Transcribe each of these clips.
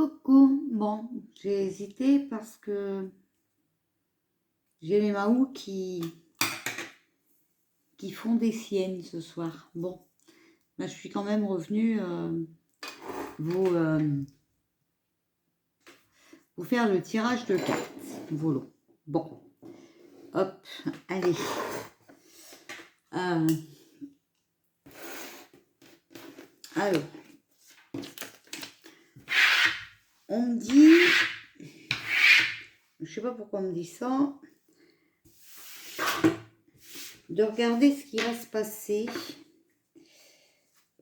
Coucou, bon, j'ai hésité parce que j'ai les Mahou qui font des siennes ce soir. Bon, je suis quand même revenue vous faire le tirage de cartes. Voilà. Bon, hop, allez. Alors, on me dit, je sais pas pourquoi on me dit ça, de regarder ce qui va se passer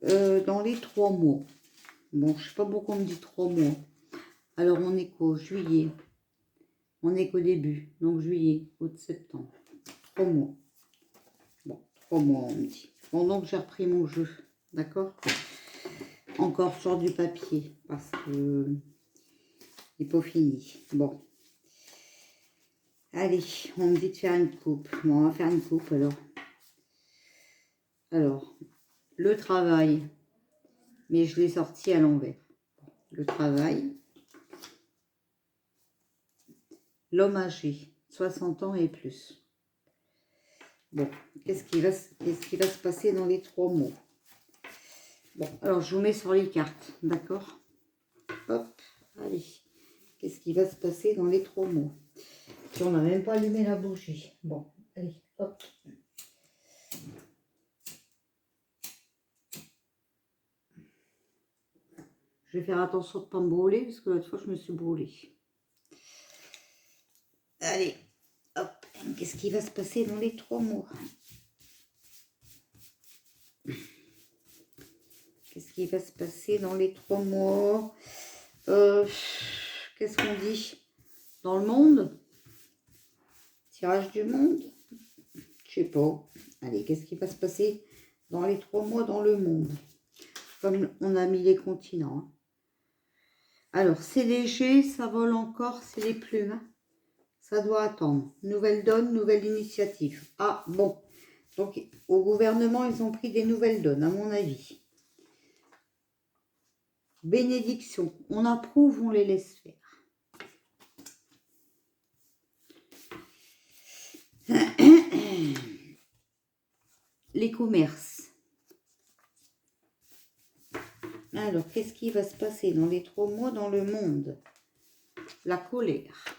dans les 3 mois. Bon, je sais pas pourquoi on me dit 3 mois. Alors, on est qu'au juillet. On est qu'au début. Donc, juillet, août, septembre. 3 mois. Bon, 3 mois, on me dit. Bon, donc, j'ai repris mon jeu. D'accord? Encore sur du papier. Parce que il n'est pas fini. Bon. Allez, on me dit de faire une coupe. Bon, on va faire une coupe, alors. Alors, le travail. Mais je l'ai sorti à l'envers. Le travail. L'homme âgé, 60 ans et plus. Bon, qu'est-ce qui va se passer dans les 3 mots? Bon, alors je vous mets sur les cartes, d'accord? Hop, allez. Qu'est-ce qui va se passer dans les 3 mots? Puis on n'a même pas allumé la bougie. Bon, allez, hop. Je vais faire attention de ne pas me brûler, parce que l'autre fois je me suis brûlée. Allez, hop. Qu'est-ce qui va se passer dans les 3 mois? Qu'est-ce qui va se passer dans les 3 mois? Qu'est-ce qu'on dit? Dans le monde? Tirage du monde? Je sais pas. Allez, qu'est-ce qui va se passer dans les 3 mois dans le monde? Comme on a mis les continents. Hein. Alors, c'est léger, ça vole encore, c'est les plumes. Hein. Ça doit attendre. Nouvelle donne, nouvelle initiative. Ah, bon. Donc, au gouvernement, ils ont pris des nouvelles donnes, à mon avis. Bénédiction. On approuve, on les laisse faire. Les commerces. Alors, qu'est-ce qui va se passer dans les 3 mois dans le monde? La colère.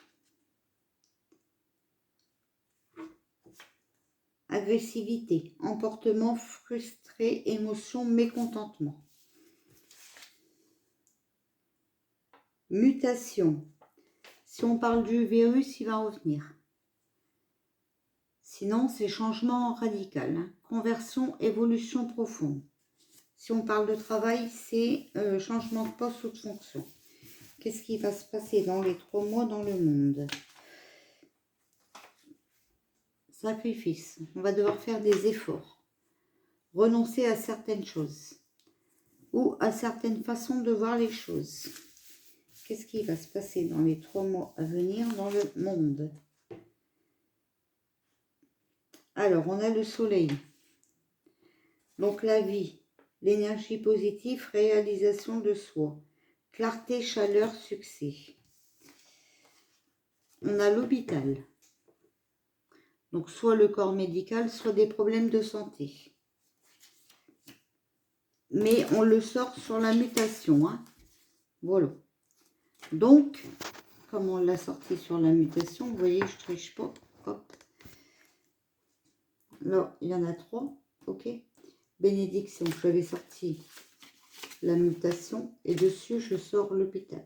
Agressivité, emportement frustré, émotion, mécontentement. Mutation. Si on parle du virus, il va revenir. Sinon, c'est changement radical. Hein. Conversion, évolution profonde. Si on parle de travail, c'est changement de poste ou de fonction. Qu'est-ce qui va se passer dans les 3 mois dans le monde? Sacrifice. On va devoir faire des efforts. Renoncer à certaines choses. Ou à certaines façons de voir les choses. Qu'est-ce qui va se passer dans les 3 mois à venir dans le monde? Alors, on a le soleil. Donc, la vie, l'énergie positive, réalisation de soi. Clarté, chaleur, succès. On a l'hôpital. Donc, soit le corps médical, soit des problèmes de santé. Mais on le sort sur la mutation. Hein. Voilà. Donc, comme on l'a sorti sur la mutation, vous voyez, je triche pas. Hop. Là, il y en a 3. Ok. Bénédiction, j'avais sorti la mutation. Et dessus, je sors l'hôpital.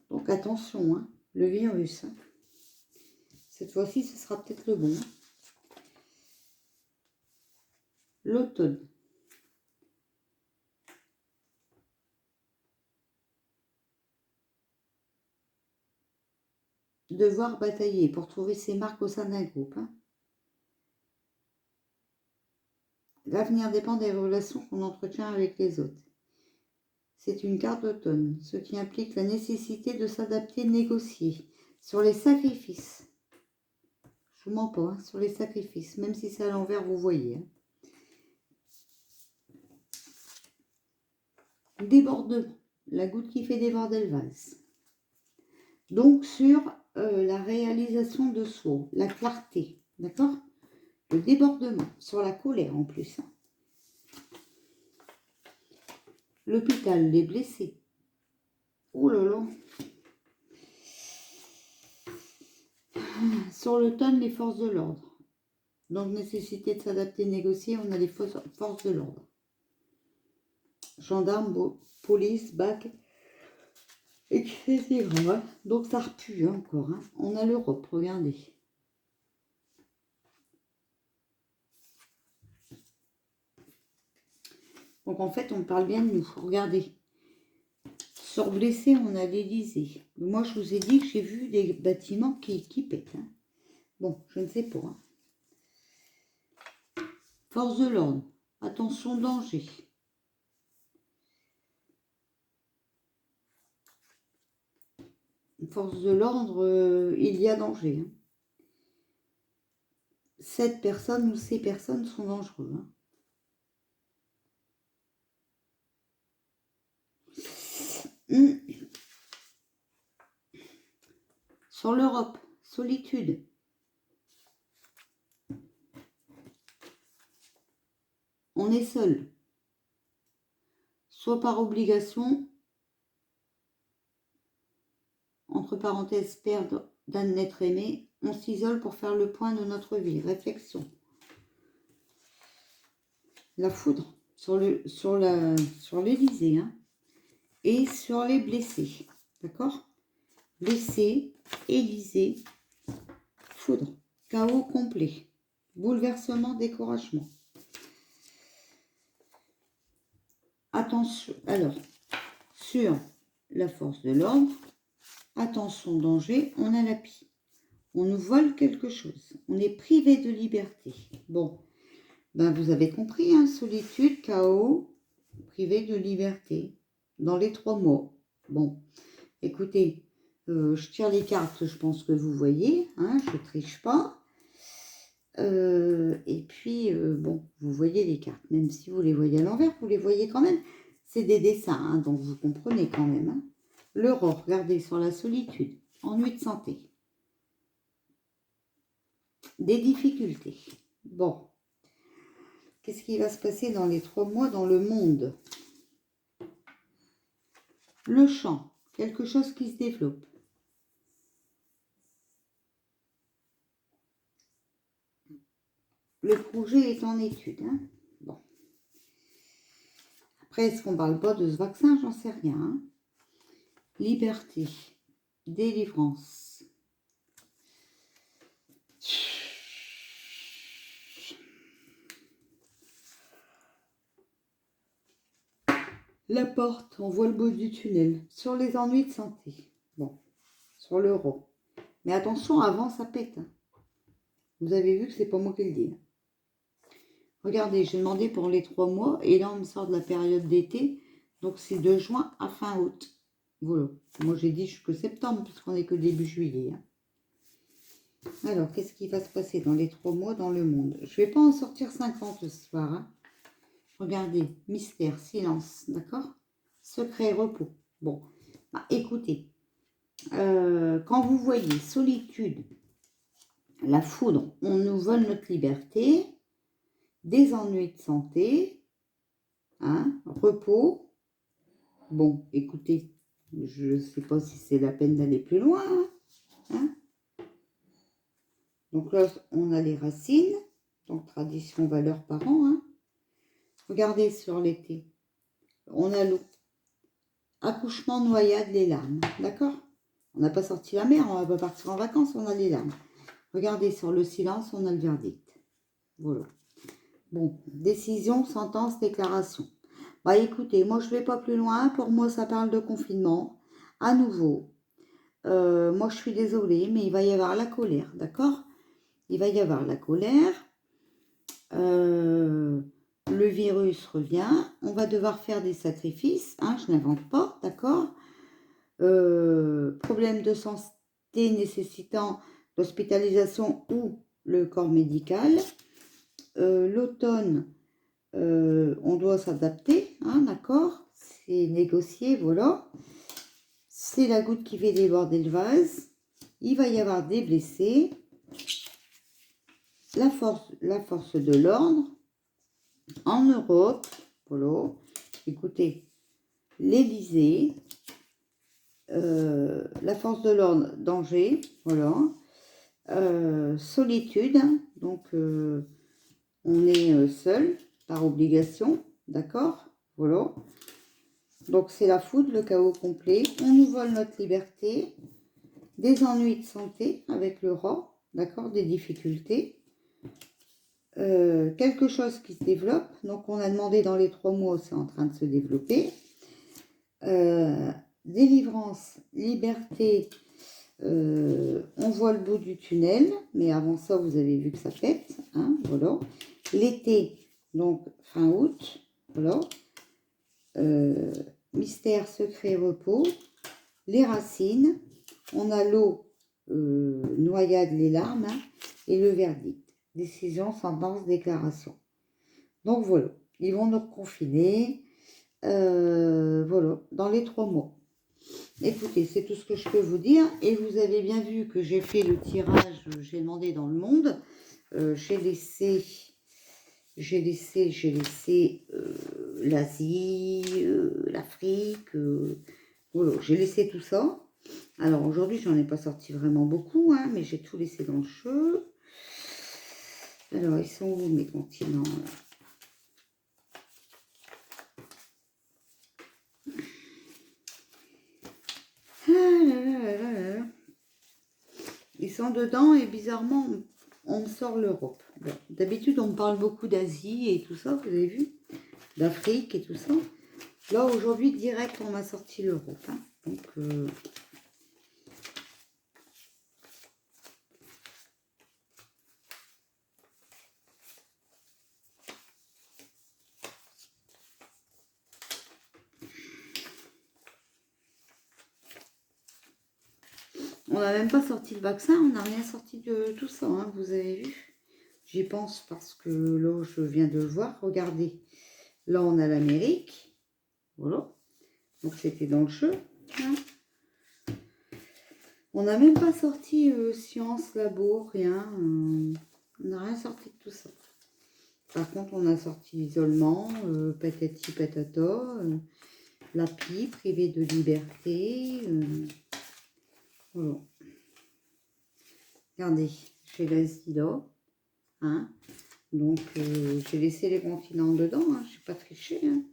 Donc, attention, hein, le virus. Hein. Cette fois-ci, ce sera peut-être le bon. L'automne. Devoir batailler pour trouver ses marques au sein d'un groupe. Hein. L'avenir dépend des relations qu'on entretient avec les autres. C'est une carte d'automne, ce qui implique la nécessité de s'adapter, de négocier. Sur les sacrifices. Je vous mens pas, hein, sur les sacrifices, même si c'est à l'envers, vous voyez. Hein. Débordement. la goutte qui fait déborder le vase. Donc, sur la réalisation de soi, la clarté, d'accord? Le débordement, sur la colère en plus. Hein. L'hôpital, les blessés. Oh là là. Sur l'automne, les forces de l'ordre. Donc, nécessité de s'adapter, négocier, on a les forces de l'ordre. Gendarmes, police, BAC, etc. Donc, ça repue hein, encore. Hein. On a l'Europe, regardez. Donc, en fait, on parle bien de nous. Regardez. Sur blessé, on a l'Élysée. Moi, je vous ai dit que j'ai vu des bâtiments qui pètent. Hein. Bon, je ne sais pas. Hein. Force de l'ordre. Attention, danger. Force de l'ordre, il y a danger. Hein. 7 personnes ou 6 personnes sont dangereux. Hein. Sur l'Europe, solitude. On est seul. Soit par obligation, entre parenthèses, perdre d'un être aimé, on s'isole pour faire le point de notre vie. Réflexion. La foudre sur l'Élysée hein, et sur les blessés. D'accord? Blessés, Élysée, foudre, chaos complet, bouleversement, découragement. Attention, alors, sur la force de l'ordre, attention, danger, on a la pie. On nous vole quelque chose. On est privé de liberté. Bon, ben vous avez compris, hein, solitude, chaos, privé de liberté. Dans les 3 mots. Bon, écoutez, je tire les cartes, je pense que vous voyez. Hein, je ne triche pas. Et puis, bon, vous voyez les cartes. Même si vous les voyez à l'envers, vous les voyez quand même. C'est des dessins, hein, donc vous comprenez quand même. Hein. L'Euro, regardez, sur la solitude. Ennui de santé. Des difficultés. Bon. Qu'est-ce qui va se passer dans les 3 mois dans le monde? Le champ. Quelque chose qui se développe. Le projet est en étude. Hein. Bon. Après, est-ce qu'on ne parle pas de ce vaccin? J'en sais rien. Hein. Liberté. Délivrance. La porte, on voit le bout du tunnel. Sur les ennuis de santé. Bon, sur l'euro. Mais attention, avant, ça pète. Hein. Vous avez vu que c'est pas moi qui le dis. Hein. Regardez, j'ai demandé pour les 3 mois. Et là, on me sort de la période d'été. Donc, c'est de juin à fin août. Voilà. Moi, j'ai dit jusqu'au septembre, puisqu'on n'est que début juillet. Hein. Alors, qu'est-ce qui va se passer dans les 3 mois dans le monde? Je ne vais pas en sortir 50 ce soir. Hein. Regardez, mystère, silence, d'accord? Secret, repos. Bon, bah, écoutez, quand vous voyez solitude, la foudre, on nous vole notre liberté, des ennuis de santé, hein, repos. Bon, écoutez, je ne sais pas si c'est la peine d'aller plus loin. Hein. Donc là, on a les racines, donc tradition, valeur, parents. Hein. Regardez sur l'été, on a l'eau. Accouchement, noyade, les larmes. D'accord? On n'a pas sorti la mer, on va pas partir en vacances, on a les larmes. Regardez, sur le silence, on a le verdict. Voilà. Bon, décision, sentence, déclaration. Bah écoutez, moi je vais pas plus loin. Pour moi, ça parle de confinement. À nouveau, moi je suis désolée, mais il va y avoir la colère, d'accord? Il va y avoir la colère. Le virus revient. On va devoir faire des sacrifices. Hein, je n'invente pas, d'accord? Problème de santé nécessitant l'hospitalisation ou le corps médical. L'automne, on doit s'adapter, hein, d'accord? c'est négocié, voilà. C'est la goutte qui fait déborder le vase. Il va y avoir des blessés. La force de l'ordre en Europe, voilà. Écoutez, l'Élysée, la force de l'ordre, danger, voilà. Solitude, donc on est seul par obligation, d'accord, voilà. Donc c'est la foudre, le chaos complet. On nous vole notre liberté, des ennuis de santé avec le rat, d'accord, des difficultés. Quelque chose qui se développe, donc on a demandé dans les 3 mois, c'est en train de se développer. Délivrance, liberté, on voit le bout du tunnel, mais avant ça vous avez vu que ça pète, hein, voilà. L'été, donc fin août, voilà. Mystère, secret, repos, les racines, on a l'eau, noyade, les larmes, hein, et le verdict. Décision, sentence, déclaration. Donc voilà, ils vont nous reconfiner, voilà, dans les 3 mois. Écoutez, c'est tout ce que je peux vous dire. Et vous avez bien vu que j'ai fait le tirage, j'ai demandé dans le monde. J'ai laissé l'Asie, l'Afrique, voilà, j'ai laissé tout ça. Alors aujourd'hui, j'en ai pas sorti vraiment beaucoup, hein, mais j'ai tout laissé dans le jeu. Alors, ils sont où mes continents là? Ah là là là là là. Ils sont dedans et bizarrement, on me sort l'Europe. Bon, d'habitude, on me parle beaucoup d'Asie et tout ça, vous avez vu, d'Afrique et tout ça. Là, aujourd'hui, direct, on m'a sorti l'Europe. Hein. Donc, on n'a même pas sorti le vaccin, on n'a rien sorti de tout ça, hein, vous avez vu. J'y pense parce que là, je viens de le voir. Regardez, là, on a l'Amérique. Voilà. Donc, c'était dans le jeu. Hein. On n'a même pas sorti science, labo, rien. On n'a rien sorti de tout ça. Par contre, on a sorti l'isolement, patati patata, l'appli, privé de liberté. Voilà. Regardez, j'ai l'Asie là. Hein. Donc, j'ai laissé les continents dedans. Hein, je n'ai pas triché. Hein.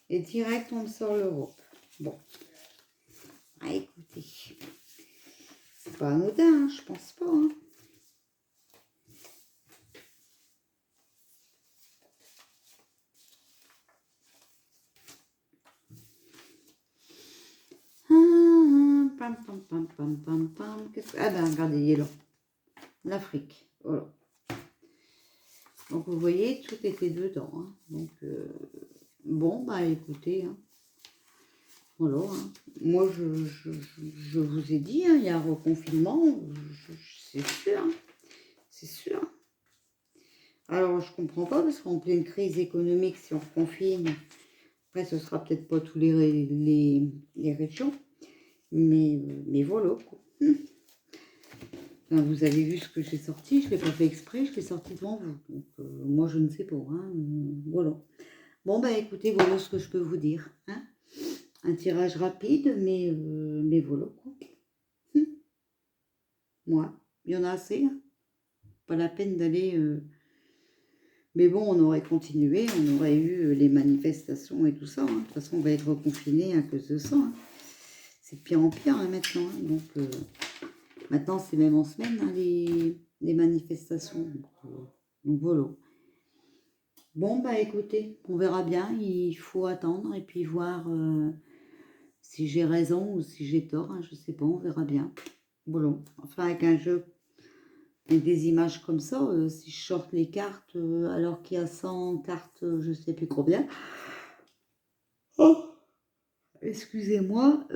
Et direct, on me sort l'Europe. Bon. Ah, écoutez. C'est pas anodin, hein, je pense pas. Hein. Pam, pam, pam, pam, pam, pam. Ah ben, regardez, il est là. L'Afrique. Voilà. Donc, vous voyez, tout était dedans. Hein. Donc, bon, bah écoutez. Hein. Voilà. Hein. Moi, je vous ai dit, hein, il y a un reconfinement. C'est sûr. Hein. C'est sûr. Alors, je comprends pas, parce qu'en pleine crise économique, si on reconfine, après, ce sera peut-être pas tous les régions. Mais voilà. Quoi. Enfin, vous avez vu ce que j'ai sorti, je ne l'ai pas fait exprès, je l'ai sorti devant vous. Donc, moi, je ne sais pas. Hein, voilà. Bon, bah écoutez, voilà ce que je peux vous dire. Hein. Un tirage rapide, mais voilà. Quoi. Moi, il y en a assez. Hein. Pas la peine d'aller... Mais bon, on aurait continué, on aurait eu les manifestations et tout ça. Hein. De toute façon, on va être reconfiné à cause de ça. Hein. C'est de pire en pire hein, maintenant. Hein. Donc, maintenant, c'est même en semaine, hein, les manifestations. Donc, voilà. Bon, bah écoutez, on verra bien. Il faut attendre et puis voir si j'ai raison ou si j'ai tort. Hein, je sais pas, on verra bien. Voilà. Enfin, avec un jeu et des images comme ça, si je sorte les cartes alors qu'il y a 100 cartes, je sais plus combien. Oh, excusez-moi,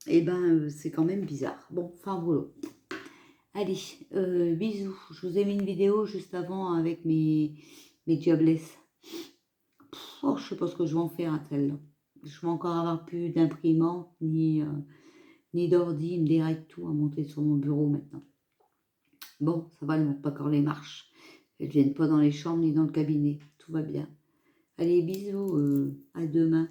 et ben c'est quand même bizarre. Bon, enfin voilà. Allez, bisous. Je vous ai mis une vidéo juste avant avec mes Diablesse. Oh, je sais pas ce que je vais en faire à celle-là. Je vais encore avoir plus d'imprimante, ni d'ordi. Il me dérègle tout à monter sur mon bureau maintenant. Bon, ça va, elle ne monte pas encore les marches. Elle ne vienne pas dans les chambres ni dans le cabinet. Tout va bien. Allez, bisous, à demain.